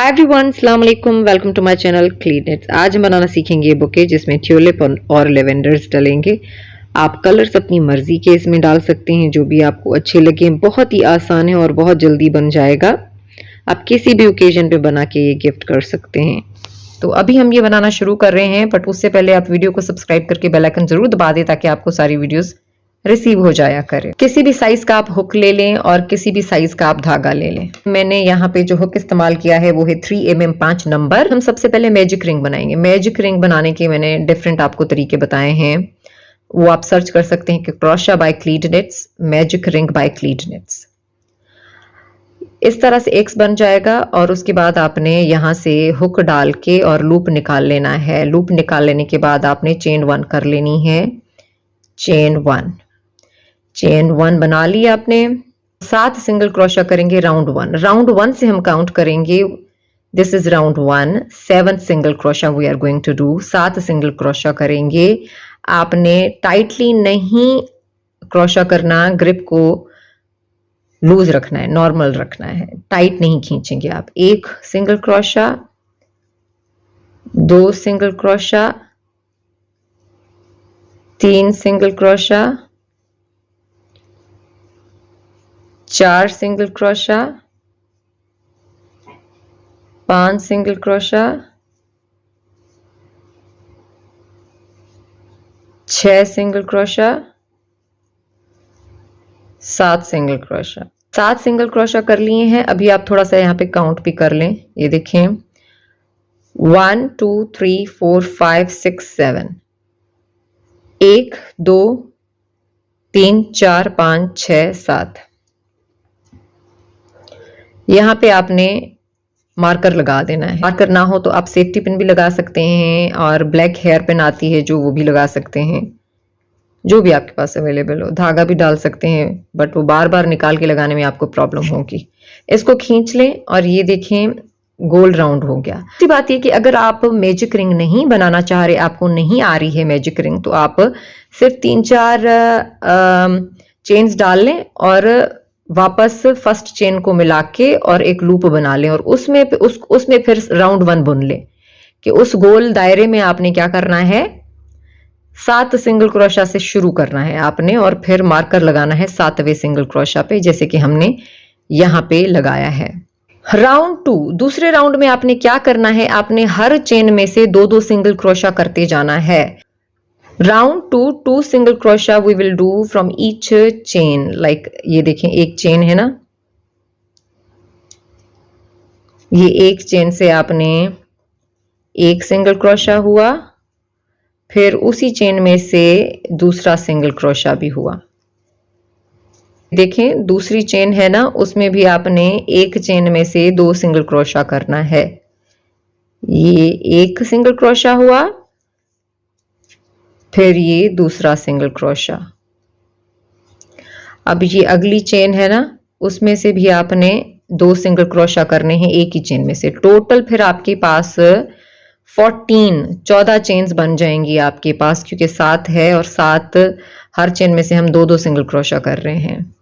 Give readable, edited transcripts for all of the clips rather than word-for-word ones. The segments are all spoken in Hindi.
हाय एवरीवन, अस्सलाम वालेकुम। Welcome to my channel clean eats. आज हम बनाना सीखेंगे ये बुके जिसमें ट्यूलिप और लेवेंडर्स डलेंगे। आप कलर्स अपनी मर्जी के इसमें डाल सकते हैं, जो भी आपको अच्छे लगे। बहुत ही आसान है और बहुत जल्दी बन जाएगा। आप किसी भी ओकेजन पे बना के ये गिफ्ट कर सकते हैं। तो अभी हम ये बनाना शुरू कर रहे हैं, बट उससे पहले आप वीडियो को सब्सक्राइब करके बेल आइकन जरूर दबा दें ताकि आपको सारी वीडियोस रिसीव हो जाया करे। किसी भी साइज का आप हुक ले लें और किसी भी साइज का आप धागा ले लें। मैंने यहाँ पे जो हुक इस्तेमाल किया है वो है 3mm 5 नंबर। हम सबसे पहले मैजिक रिंग बनाएंगे। मैजिक रिंग बनाने के मैंने डिफरेंट आपको तरीके बताए हैं, वो आप सर्च कर सकते हैं कि क्रोशा बाय क्लीड निट्स, मैजिक रिंग बाय क्लीड निट्स। इस तरह से एक्स बन जाएगा और उसके बाद आपने यहाँ से हुक डाल के और लूप निकाल लेना है। लूप निकाल लेने के बाद आपने चेन 1 कर लेनी है। चेन 1 बना ली आपने। 7 सिंगल क्रोशा करेंगे राउंड 1। राउंड 1 से हम काउंट करेंगे। This is round 1। 7 single crochet we are going to do. 7 single crochet करेंगे। आपने टाइटली नहीं क्रोशा करना, ग्रिप को लूज रखना है, नॉर्मल रखना है, टाइट नहीं खींचेंगे आप। 1 single crochet, 2 single crochet, 3 single crochet, 4 single crochet, 5 single crochet, 6 single crochet, 7 single crochet. 7 single crochet कर लिए हैं। अभी आप थोड़ा सा यहाँ पे काउंट भी कर लें। ये देखें 1 2 3 4 5 6 7, 1 2 3 4 5 6 7। यहाँ पे आपने मार्कर लगा देना है। मार्कर ना हो तो आप सेफ्टी पिन भी लगा सकते हैं और ब्लैक हेयर पिन आती है जो, वो भी लगा सकते हैं, जो भी आपके पास अवेलेबल हो। धागा भी डाल सकते हैं, बट वो बार बार निकाल के लगाने में आपको प्रॉब्लम होगी। इसको खींच लें और ये देखें गोल राउंड हो गया। दूसरी बात ये कि अगर आप मैजिक रिंग नहीं बनाना चाह रहे, आपको नहीं आ रही है मैजिक रिंग, तो आप सिर्फ 3-4 चेन्स डाल लें और वापस फर्स्ट चेन को मिला के और एक लूप बना लें और उसमें फिर राउंड 1 बुन लें। कि उस गोल दायरे में आपने क्या करना है, 7 सिंगल क्रोशा से शुरू करना है आपने और फिर मार्कर लगाना है 7वें सिंगल क्रोशा पे, जैसे कि हमने यहां पे लगाया है। राउंड 2, दूसरे राउंड में आपने क्या करना है, आपने हर चेन में से 2-2 सिंगल क्रोशा करते जाना है। Round 2 single crochet we will do from each chain. Like ये देखें, एक चेन है ना, ये एक चेन से आपने 1 सिंगल क्रोशा हुआ, फिर उसी चेन में से दूसरा सिंगल क्रोशा भी हुआ। देखें दूसरी चेन है ना, उसमें भी आपने एक चेन में से 2 सिंगल क्रोशा करना है। ये 1 सिंगल क्रोशा हुआ, फिर ये दूसरा सिंगल क्रोशा। अब ये अगली चेन है ना, उसमें से भी आपने 2 सिंगल क्रोशा करने हैं एक ही चेन में से। टोटल फिर आपके पास 14 चेन्स बन जाएंगी आपके पास, क्योंकि 7 है और 7 हर चेन में से हम 2-2 सिंगल क्रोशा कर रहे हैं।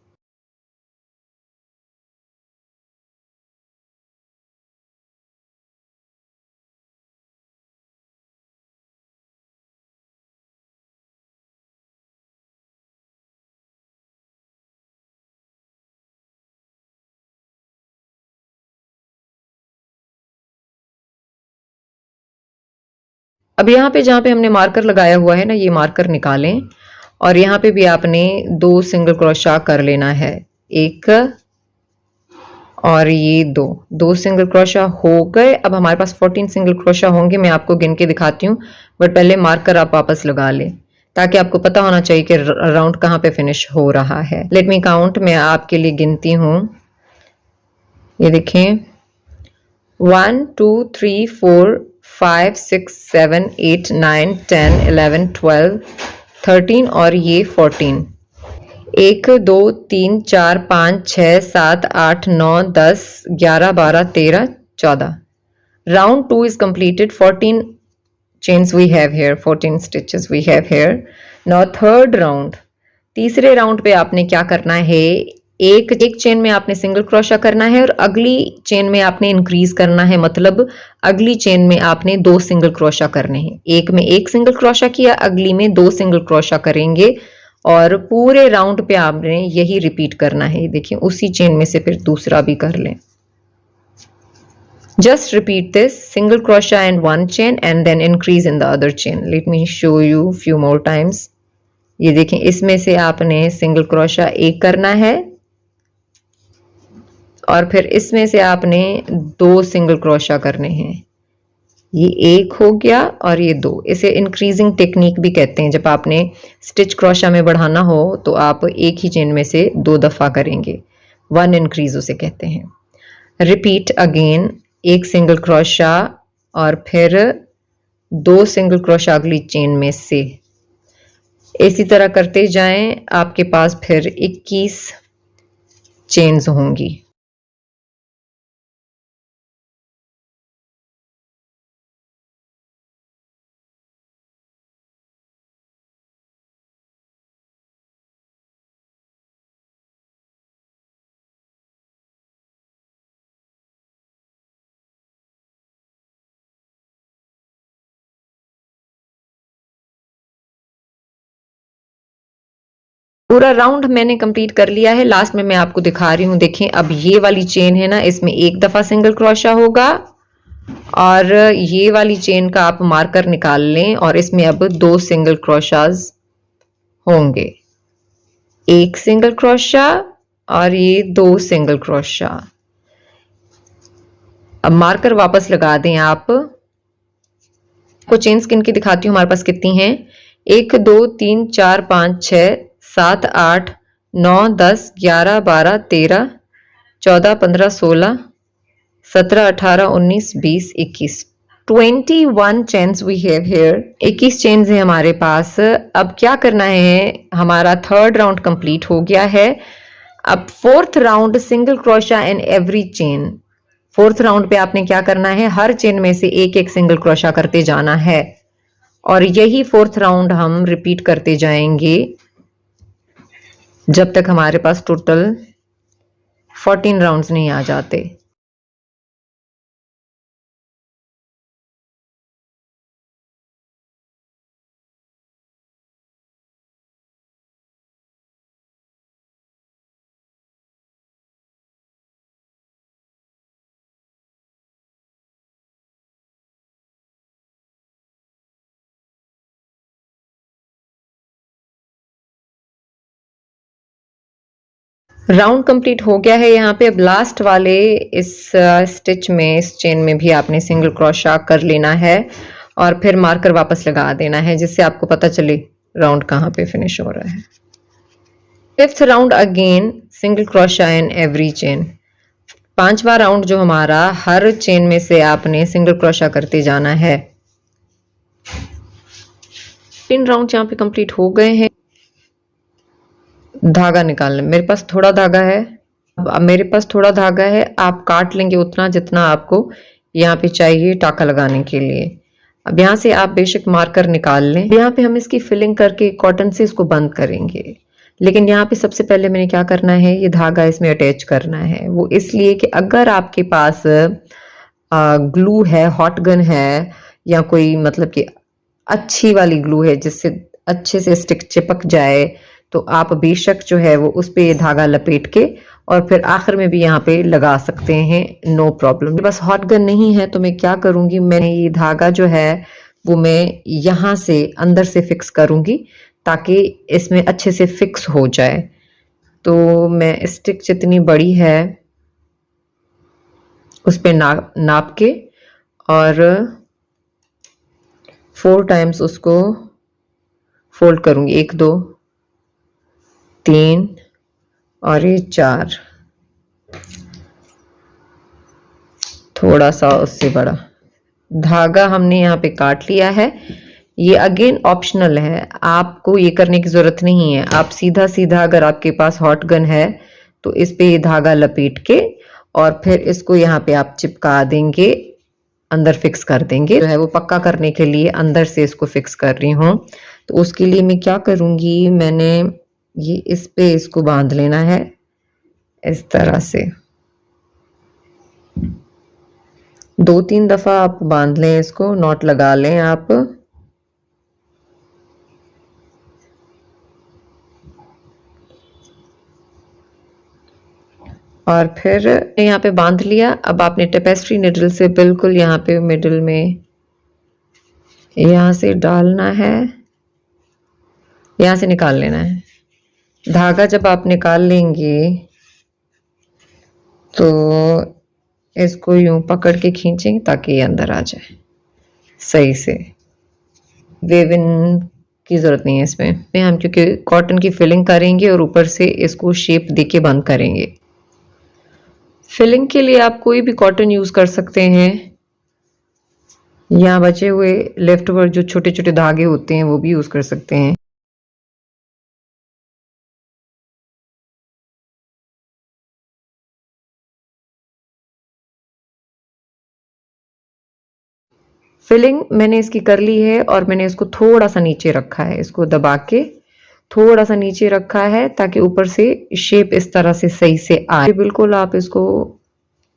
अब यहाँ पे जहाँ पे हमने मार्कर लगाया हुआ है ना, ये मार्कर निकालें और यहाँ पे भी आपने 2 सिंगल क्रोशा कर लेना है। 1 और ये 2 सिंगल क्रोशा हो गए। अब हमारे पास 14 सिंगल क्रोशा होंगे। मैं आपको गिन के दिखाती हूँ, बट पहले मार्कर आप वापस लगा लें ताकि आपको पता होना चाहिए कि राउंड कहाँ पे फिनिश हो रहा है। लेट मी काउंट, मैं आपके लिए गिनती हूँ। ये देखें 1 2 3 4 5 6 7 8 9 10 11 12 13 और ये 14। 1 2 3 4 5 6 7 8 9 10 11 12 13 14। Round 2 is completed. 14 chains we have here, 14 stitches we have here. Now third round, तीसरे राउंड पे आपने क्या करना है, एक एक चेन में आपने सिंगल क्रोशा करना है और अगली चेन में आपने इंक्रीज करना है, मतलब अगली चेन में आपने 2 सिंगल क्रोशा करने हैं। एक में एक सिंगल क्रोशा किया, अगली में 2 सिंगल क्रोशा करेंगे और पूरे राउंड पे आपने यही रिपीट करना है। देखिए उसी चेन में से फिर दूसरा भी कर लें। Just repeat this single crochet in one chain and then increase in the other chain. Let me show you few more times. ये देखें, इसमें से आपने सिंगल क्रोशा एक करना है और फिर इसमें से आपने 2 सिंगल क्रोशा करने हैं। ये एक हो गया और ये 2। इसे इंक्रीजिंग टेक्निक भी कहते हैं। जब आपने स्टिच क्रोशा में बढ़ाना हो तो आप एक ही चेन में से 2 दफ़ा करेंगे। 1 इंक्रीज उसे कहते हैं। रिपीट अगेन, एक सिंगल क्रोशा और फिर 2 सिंगल क्रोशा अगली चेन में से। इसी तरह करते जाएं, आपके पास फिर 21 चेन्स होंगी। पूरा राउंड मैंने कंप्लीट कर लिया है। लास्ट में मैं आपको दिखा रही हूँ। देखें, अब ये वाली चेन है ना, इसमें एक दफा सिंगल क्रोशा होगा और ये वाली चेन का आप मार्कर निकाल लें और इसमें अब 2 सिंगल क्रोशास होंगे। एक सिंगल क्रोशा और ये 2 सिंगल क्रोशा। अब मार्कर वापस लगा दें आप। को चेन स्किन की दिखाती हूँ हमारे पास कितनी हैं। 1 2 3 4 5 6 7 8 9 10 11 12 13 14 15 16 17 18 19 20 21 21 chains we have here. 21 chains है हमारे पास। अब क्या करना है, हमारा थर्ड राउंड कंप्लीट हो गया है। अब fourth round single crochet in every chain. Fourth round पे आपने क्या करना है, हर चेन में से एक एक सिंगल क्रोशा करते जाना है और यही फोर्थ राउंड हम रिपीट करते जाएंगे जब तक हमारे पास टोटल 14 राउंड्स नहीं आ जाते। राउंड कंप्लीट हो गया है यहाँ पे। अब लास्ट वाले इस स्टिच में, इस चेन में भी आपने सिंगल क्रोशा कर लेना है और फिर मार्कर वापस लगा देना है, जिससे आपको पता चले राउंड कहाँ पे फिनिश हो रहा है। Fifth round again single crochet in every chain. पांचवा राउंड जो हमारा, हर चेन में से आपने सिंगल क्रोशा करते जाना है। 3 राउंड यहाँ पे कंप्लीट हो गए हैं। धागा निकाल लें। मेरे पास थोड़ा धागा है। अब मेरे पास थोड़ा धागा है, आप काट लेंगे उतना जितना आपको यहाँ पे चाहिए टाका लगाने के लिए। अब यहाँ से आप बेशक मार्कर निकाल लें। यहाँ पे हम इसकी फिलिंग करके कॉटन से इसको बंद करेंगे, लेकिन यहाँ पे सबसे पहले मैंने क्या करना है, ये धागा इसमें अटैच करना है। वो इसलिए कि अगर आपके पास ग्लू है, हॉट गन है या कोई मतलब कि अच्छी वाली ग्लू है जिससे अच्छे से स्टिक चिपक जाए, तो आप बेशक जो है वो उस पर ये धागा लपेट के और फिर आखिर में भी यहाँ पे लगा सकते हैं, नो प्रॉब्लम। बस हॉट गन नहीं है तो मैं क्या करूँगी, मैंने ये धागा जो है वो मैं यहाँ से अंदर से फिक्स करूँगी ताकि इसमें अच्छे से फिक्स हो जाए। तो मैं स्टिक जितनी बड़ी है उस पर नाप के और 4 टाइम्स उसको फोल्ड करूँगी। 1 2 3 और ये 4, थोड़ा सा उससे बड़ा धागा हमने यहाँ पे काट लिया है। ये अगेन ऑप्शनल है, आपको ये करने की जरूरत नहीं है। आप सीधा सीधा अगर आपके पास हॉट गन है तो इस पे ये धागा लपेट के और फिर इसको यहाँ पे आप चिपका देंगे, अंदर फिक्स कर देंगे। जो है वो पक्का करने के लिए अंदर से इसको फिक्स कर रही हूँ। तो उसके लिए मैं क्या करूँगी, मैंने ये इस पे इसको बांध लेना है इस तरह से 2-3 दफा आप बांध लें, इसको नॉट लगा लें आप। और फिर यहाँ पे बांध लिया। अब आपने टेपेस्ट्री निडल से बिल्कुल यहाँ पे मिडिल में यहाँ से डालना है, यहाँ से निकाल लेना है। धागा जब आप निकाल लेंगे तो इसको यूं पकड़ के खींचेंगे ताकि ये अंदर आ जाए सही से। वेविन की ज़रूरत नहीं है इसमें हम, क्योंकि कॉटन की फिलिंग करेंगे और ऊपर से इसको शेप देके बंद करेंगे। फिलिंग के लिए आप कोई भी कॉटन यूज़ कर सकते हैं। यहाँ बचे हुए लेफ्ट ओवर जो छोटे छोटे धागे होते हैं वो भी यूज़ कर सकते हैं। फिलिंग मैंने इसकी कर ली है और मैंने इसको थोड़ा सा नीचे रखा है, इसको दबा के थोड़ा सा नीचे रखा है ताकि ऊपर से शेप इस तरह से सही से आए। बिल्कुल आप इसको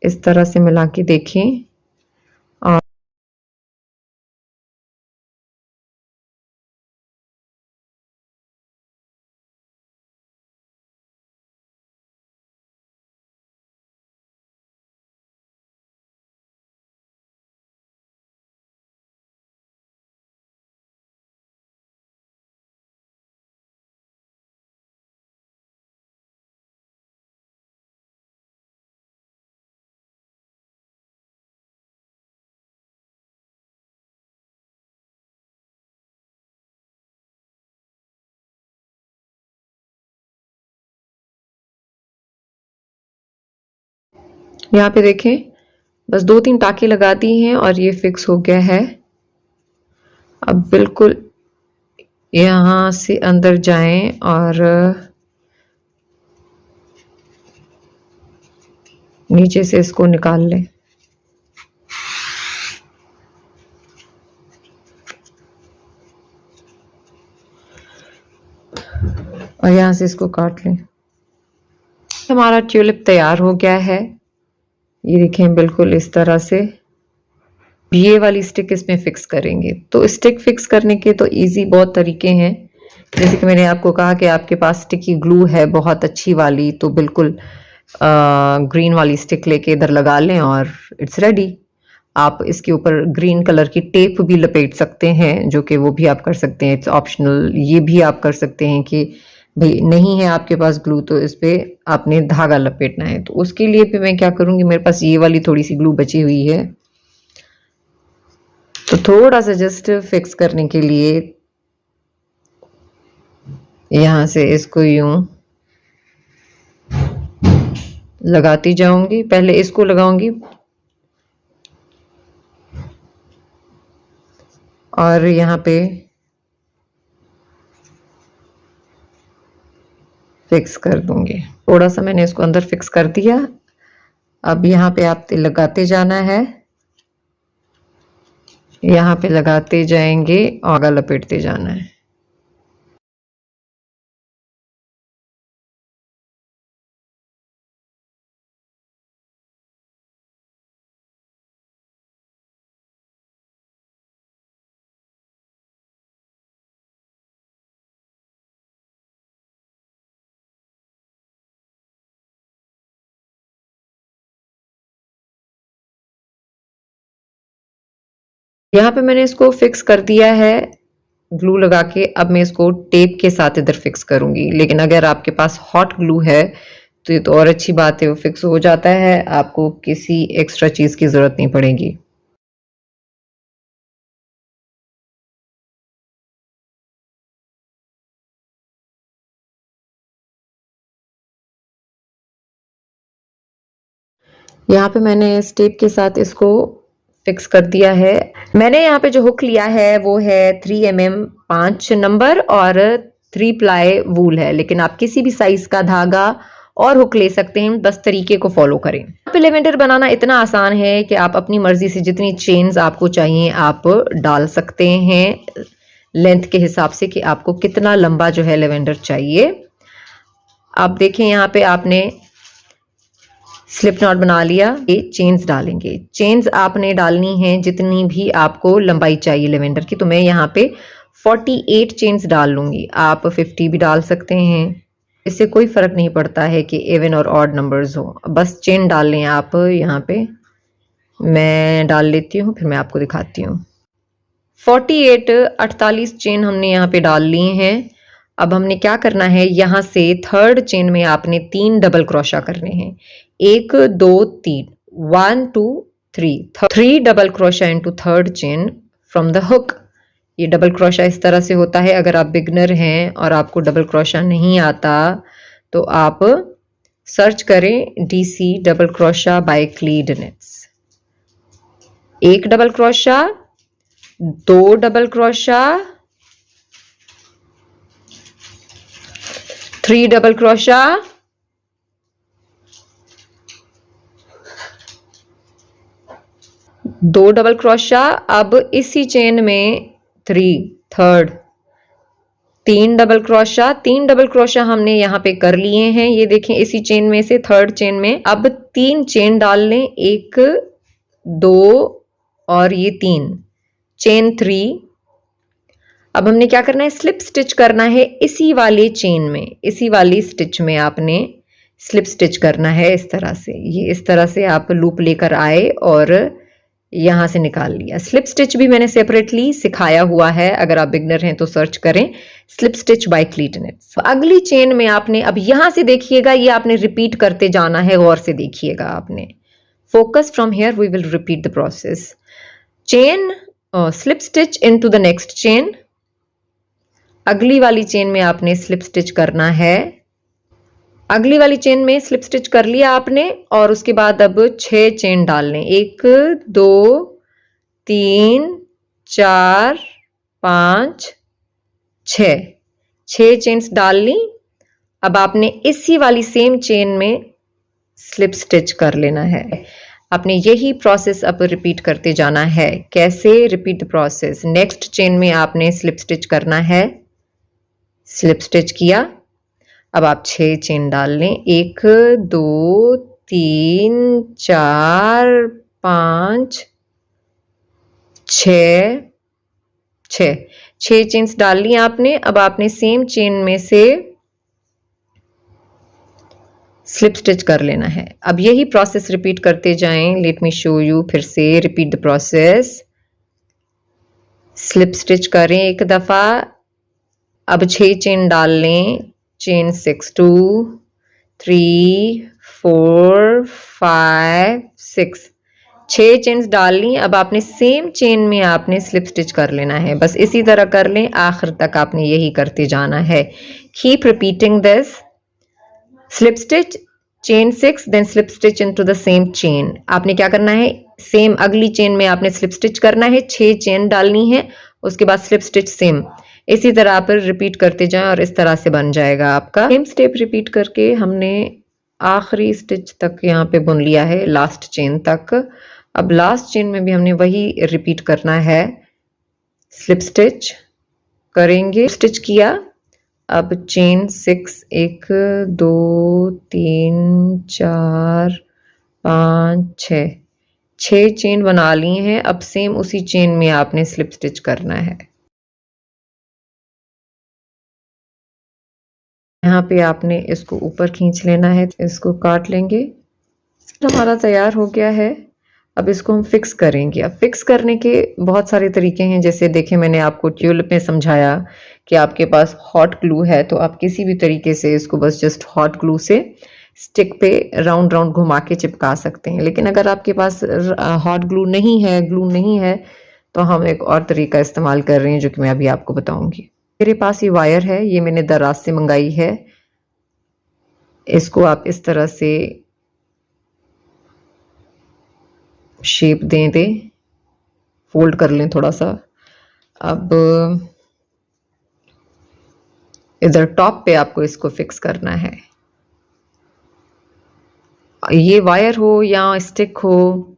इस तरह से मिला के देखें। और यहाँ पे देखें बस 2-3 टाके लगा दी हैं और ये फिक्स हो गया है। अब बिल्कुल यहाँ से अंदर जाएं और नीचे से इसको निकाल लें। और यहाँ से इसको काट लें। हमारा ट्यूलिप तैयार हो गया है। ये देखें बिल्कुल इस तरह से। ये वाली स्टिक इसमें फिक्स करेंगे। तो स्टिक फिक्स करने के तो इजी बहुत तरीके हैं। जैसे कि मैंने आपको कहा कि आपके पास स्टिकी ग्लू है बहुत अच्छी वाली, तो बिल्कुल ग्रीन वाली स्टिक लेके इधर लगा लें और इट्स रेडी। आप इसके ऊपर ग्रीन कलर की टेप भी लपेट सकते हैं, जो कि वो भी आप कर सकते हैं, इट्स ऑप्शनल। ये भी आप कर सकते हैं कि भाई नहीं है आपके पास ग्लू तो इस पे आपने धागा लपेटना है, तो उसके लिए भी मैं क्या करूंगी, मेरे पास ये वाली थोड़ी सी ग्लू बची हुई है, तो थोड़ा सा जस्ट फिक्स करने के लिए यहां से इसको यूं लगाती जाऊंगी। पहले इसको लगाऊंगी और यहाँ पे फिक्स कर दूंगी। थोड़ा सा मैंने इसको अंदर फिक्स कर दिया। अब यहाँ पे आप लगाते जाना है, यहाँ पे लगाते जाएंगे और आगा लपेटते जाना है। यहाँ पे मैंने इसको फिक्स कर दिया है ग्लू लगा के। अब मैं इसको टेप के साथ इधर फिक्स करूंगी, लेकिन अगर आपके पास हॉट ग्लू है तो ये तो और अच्छी बात है, वो फिक्स हो जाता है, आपको किसी एक्स्ट्रा चीज की जरूरत नहीं पड़ेगी। यहाँ पे मैंने इस टेप के साथ इसको फिक्स कर दिया है। मैंने यहाँ पे जो हुक लिया है वो है 3 mm 5 नंबर और 3 प्लाई वूल है, लेकिन आप किसी भी साइज का धागा और हुक ले सकते हैं, बस तरीके को फॉलो करें। लेवेंडर बनाना इतना आसान है कि आप अपनी मर्जी से जितनी चेन्स आपको चाहिए आप डाल सकते हैं, लेंथ के हिसाब से कि आपको कितना लंबा जो है लेवेंडर चाहिए। आप देखें यहाँ पे आपने स्लिप नॉट बना लिया। ये चेन्स डालेंगे। चेन्स आपने डालनी है जितनी भी आपको लंबाई चाहिए लेवेंडर की। तो मैं यहाँ पे 48 चेन्स डाल लूंगी। आप 50 भी डाल सकते हैं, इससे कोई फर्क नहीं पड़ता है कि इवन और ऑड नंबर्स हो, बस चेन डाल लें आप। यहाँ पे मैं डाल लेती हूँ, फिर मैं आपको दिखाती हूँ। 48 चेन हमने यहाँ पे डाल ली हैं। अब हमने क्या करना है, यहाँ से थर्ड चेन में आपने 3 डबल क्रोशा करने हैं। 1 2 3, 1 2 3, 3 double crochet into third chain from the hook. ये डबल क्रोशा इस तरह से होता है। अगर आप बिगनर हैं और आपको डबल क्रोशा नहीं आता तो आप सर्च करें DC डबल क्रोशा बाय क्लीड knits. 1 double crochet, 2 double crochet, 3 double crochet, 2 double crochet. अब इसी चेन में 3 डबल क्रोशा। 3 डबल क्रोशा हमने यहाँ पे कर लिए हैं। ये देखें, इसी चेन में से थर्ड चेन में अब 3 चेन डाल लें। 1 2 और ये 3 चेन 3। अब हमने क्या करना है, स्लिप स्टिच करना है इसी वाले चेन में, इसी वाली स्टिच में आपने स्लिप स्टिच करना है इस तरह से। ये इस तरह से आप लूप लेकर आए और यहां से निकाल लिया। स्लिप स्टिच भी मैंने सेपरेटली सिखाया हुआ है, अगर आप बिगनर हैं तो सर्च करें स्लिप स्टिच बाय क्लीड निट्स। अगली चेन में आपने, अब यहां से देखिएगा, ये आपने रिपीट करते जाना है, गौर से देखिएगा आपने। Focus from here, we will repeat the process. Chain, slip stitch into the next chain. अगली वाली चेन में आपने स्लिप स्टिच करना है। अगली वाली चेन में स्लिप स्टिच कर लिया आपने और उसके बाद अब 6 चेन डाल लें। 1 2 3 4 5 6 चेन्स डाल ली। अब आपने इसी वाली सेम चेन में स्लिप स्टिच कर लेना है। आपने यही प्रोसेस अब रिपीट करते जाना है। कैसे? Repeat the process. Next chain में आपने स्लिप स्टिच करना है। स्लिप स्टिच किया, अब आप 6 चेन डाल लें। 1 2 3 4 5 6 चेन्स डाल ली आपने। अब आपने सेम चेन में से स्लिप स्टिच कर लेना है। अब यही प्रोसेस रिपीट करते जाएं। Let me show you. फिर से repeat the process. Slip stitch करें एक दफा। अब 6 चेन डाल लें। चेन 6 2 3 4 5 6 चेन्स डाल ली। अब आपने सेम चेन में आपने स्लिप स्टिच कर लेना है। बस इसी तरह कर लें, आखिर तक आपने यही करते जाना है। Keep repeating this. Slip stitch, chain 6, then slip stitch into the same chain. आपने क्या करना है, सेम अगली चेन में आपने स्लिप स्टिच करना है। 6 चेन डालनी है, उसके बाद स्लिप स्टिच सेम। इसी तरह आप रिपीट करते जाएं और इस तरह से बन जाएगा आपका। सेम स्टेप रिपीट करके हमने आखिरी स्टिच तक यहाँ पे बुन लिया है, लास्ट चेन तक। अब लास्ट चेन में भी हमने वही रिपीट करना है। स्लिप स्टिच करेंगे, स्टिच किया। अब चेन 6 1 2 3 4 5 6 चेन बना ली हैं। अब सेम उसी चेन में आपने स्लिप स्टिच करना है। यहाँ पे आपने इसको ऊपर खींच लेना है, इसको काट लेंगे। हमारा तैयार हो गया है। अब इसको हम फिक्स करेंगे। अब फिक्स करने के बहुत सारे तरीके हैं। जैसे देखें, मैंने आपको ट्यूलिप में समझाया कि आपके पास हॉट ग्लू है तो आप किसी भी तरीके से इसको बस जस्ट हॉट ग्लू से स्टिक पे राउंड राउंड घुमा के चिपका सकते हैं। लेकिन अगर आपके पास हॉट ग्लू नहीं है तो हम एक और तरीका इस्तेमाल कर रहे हैं जो कि मैं अभी आपको बताऊंगी। मेरे पास ये वायर है, ये मैंने दराज से मंगाई है। इसको आप इस तरह से शेप दे फोल्ड कर लें थोड़ा सा। अब इधर टॉप पे आपको इसको फिक्स करना है। ये वायर हो या स्टिक हो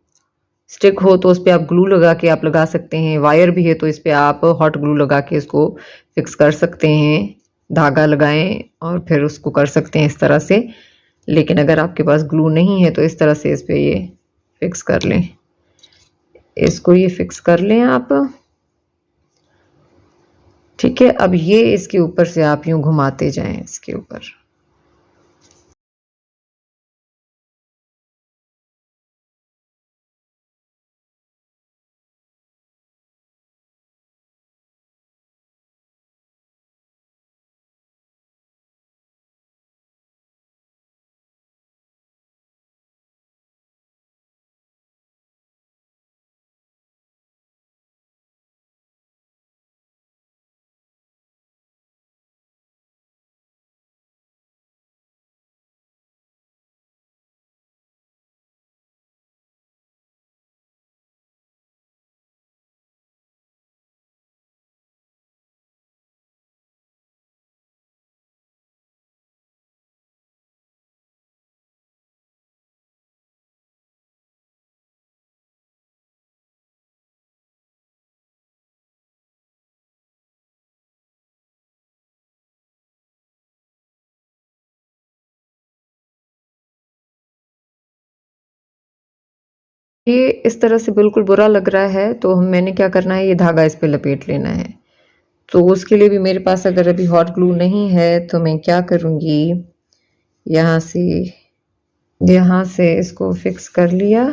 तो उस पर आप ग्लू लगा के आप लगा सकते हैं। वायर भी है तो इस पर आप हॉट ग्लू लगा के इसको फिक्स कर सकते हैं। धागा लगाएं और फिर उसको कर सकते हैं इस तरह से। लेकिन अगर आपके पास ग्लू नहीं है तो इस तरह से इस पे ये फिक्स कर लें, इसको ये फिक्स कर लें आप। ठीक है, अब ये इसके ऊपर से आप यूं घुमाते जाएं इसके ऊपर। ये इस तरह से बिल्कुल बुरा लग रहा है तो मैंने क्या करना है, ये धागा इस पे लपेट लेना है। तो उसके लिए भी मेरे पास अगर अभी हॉट ग्लू नहीं है तो मैं क्या करूँगी, यहाँ से इसको फिक्स कर लिया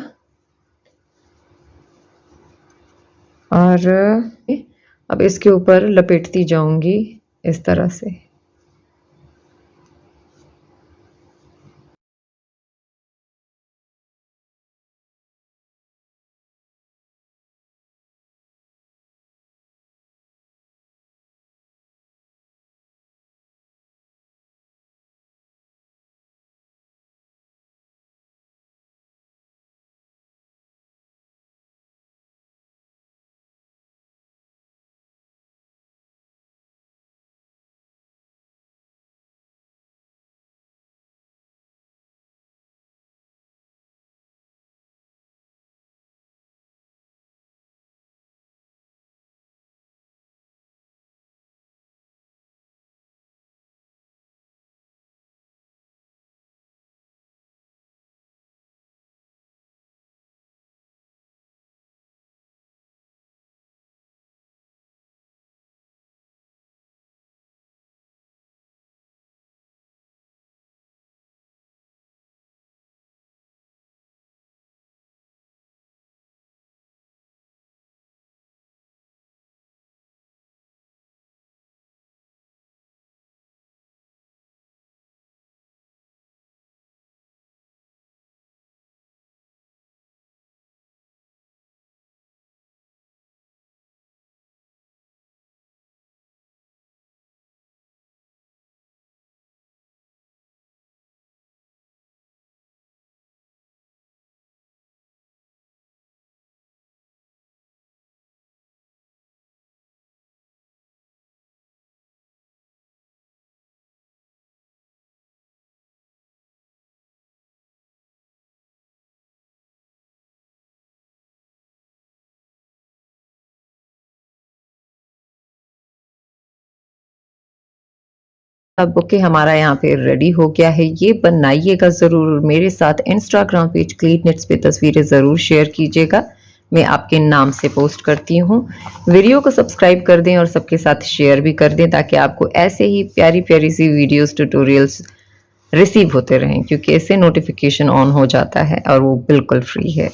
और अब इसके ऊपर लपेटती जाऊंगी इस तरह से। अब ओके, हमारा यहाँ पे रेडी हो गया है। ये बनाइएगा ज़रूर, मेरे साथ इंस्टाग्राम पेज क्लीन निट्स पे तस्वीरें ज़रूर शेयर कीजिएगा, मैं आपके नाम से पोस्ट करती हूँ। वीडियो को सब्सक्राइब कर दें और सबके साथ शेयर भी कर दें ताकि आपको ऐसे ही प्यारी प्यारी सी वीडियोस ट्यूटोरियल्स रिसीव होते रहें, क्योंकि इससे नोटिफिकेशन ऑन हो जाता है और वो बिल्कुल फ्री है।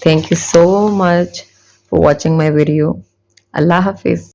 Thank you so much for watching my video. अल्लाह हाफिज़।